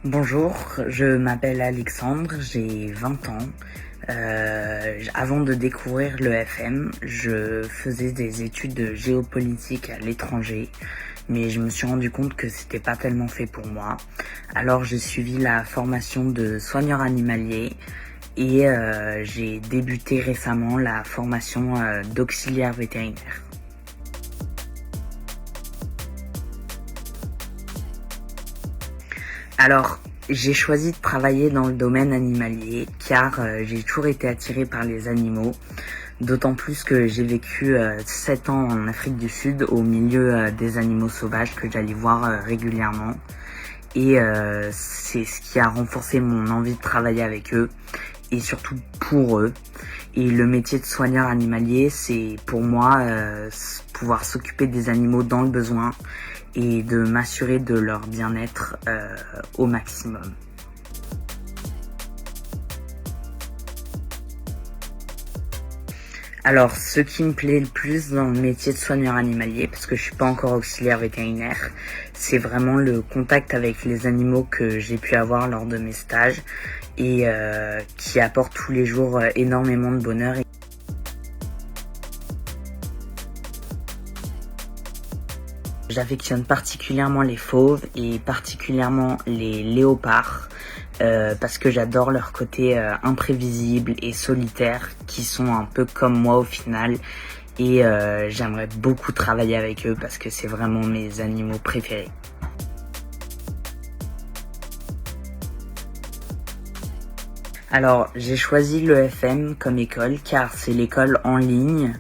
Bonjour, je m'appelle Alexandre, j'ai 20 ans. Avant de découvrir le FM, je faisais des études de géopolitique à l'étranger, mais je me suis rendu compte que c'était pas tellement fait pour moi. Alors j'ai suivi la formation de soigneur animalier et j'ai débuté récemment la formation d'auxiliaire vétérinaire. Alors, j'ai choisi de travailler dans le domaine animalier car j'ai toujours été attirée par les animaux, d'autant plus que j'ai vécu 7 ans en Afrique du Sud au milieu des animaux sauvages que j'allais voir régulièrement. Et c'est ce qui a renforcé mon envie de travailler avec eux et surtout pour eux. Et le métier de soigneur animalier, c'est pour moi pouvoir s'occuper des animaux dans le besoin et de m'assurer de leur bien-être au maximum. Alors, ce qui me plaît le plus dans le métier de soigneur animalier, parce que je suis pas encore auxiliaire vétérinaire, c'est vraiment le contact avec les animaux que j'ai pu avoir lors de mes stages et qui apporte tous les jours énormément de bonheur. J'affectionne particulièrement les fauves et particulièrement les léopards parce que j'adore leur côté imprévisible et solitaire qui sont un peu comme moi au final et j'aimerais beaucoup travailler avec eux parce que c'est vraiment mes animaux préférés. Alors j'ai choisi l'EFM comme école car c'est l'école en ligne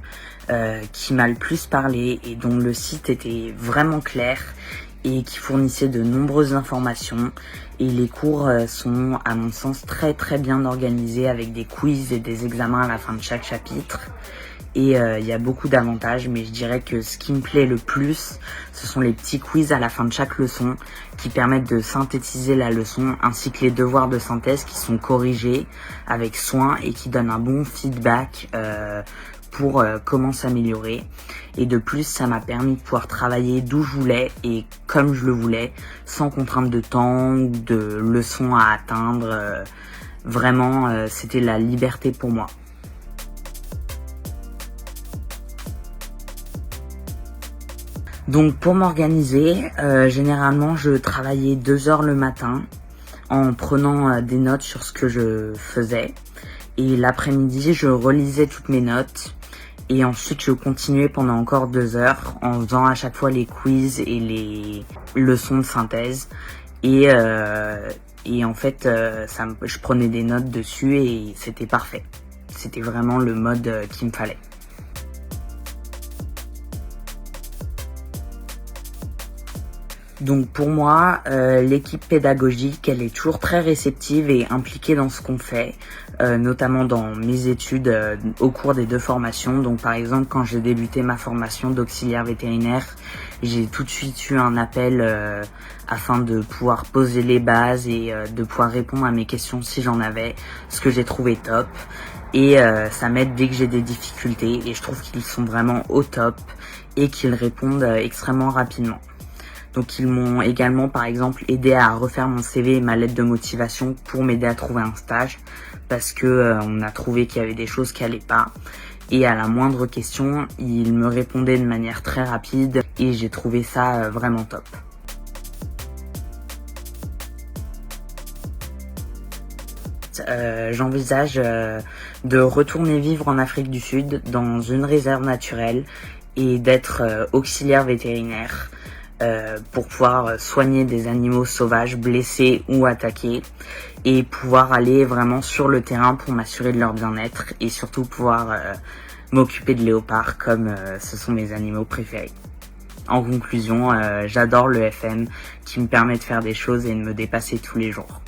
qui m'a le plus parlé et dont le site était vraiment clair et qui fournissait de nombreuses informations et les cours sont à mon sens très bien organisés avec des quiz et des examens à la fin de chaque chapitre et il y a beaucoup d'avantages, mais je dirais que ce qui me plaît le plus ce sont les petits quiz à la fin de chaque leçon qui permettent de synthétiser la leçon ainsi que les devoirs de synthèse qui sont corrigés avec soin et qui donnent un bon feedback pour comment s'améliorer. Et de plus, ça m'a permis de pouvoir travailler d'où je voulais et comme je le voulais, sans contrainte de temps ou de leçons à atteindre. Vraiment, c'était la liberté pour moi. Donc pour m'organiser, généralement je travaillais 2 heures le matin en prenant des notes sur ce que je faisais. Et l'après-midi, je relisais toutes mes notes. Et ensuite, je continuais pendant encore 2 heures en faisant à chaque fois les quiz et les leçons de synthèse. Et en fait, je prenais des notes dessus et c'était parfait. C'était vraiment le mode qu'il me fallait. Donc pour moi, l'équipe pédagogique, elle est toujours très réceptive et impliquée dans ce qu'on fait, notamment dans mes études au cours des 2 formations. Donc par exemple, quand j'ai débuté ma formation d'auxiliaire vétérinaire, j'ai tout de suite eu un appel afin de pouvoir poser les bases et de pouvoir répondre à mes questions si j'en avais, ce que j'ai trouvé top. Et ça m'aide dès que j'ai des difficultés et je trouve qu'ils sont vraiment au top et qu'ils répondent extrêmement rapidement. Donc ils m'ont également par exemple aidé à refaire mon CV et ma lettre de motivation pour m'aider à trouver un stage parce que on a trouvé qu'il y avait des choses qui allaient pas et à la moindre question, ils me répondaient de manière très rapide et j'ai trouvé ça vraiment top. J'envisage de retourner vivre en Afrique du Sud dans une réserve naturelle et d'être auxiliaire vétérinaire. Pour pouvoir soigner des animaux sauvages blessés ou attaqués et pouvoir aller vraiment sur le terrain pour m'assurer de leur bien-être et surtout pouvoir m'occuper de léopards comme ce sont mes animaux préférés. En conclusion, j'adore le FM qui me permet de faire des choses et de me dépasser tous les jours.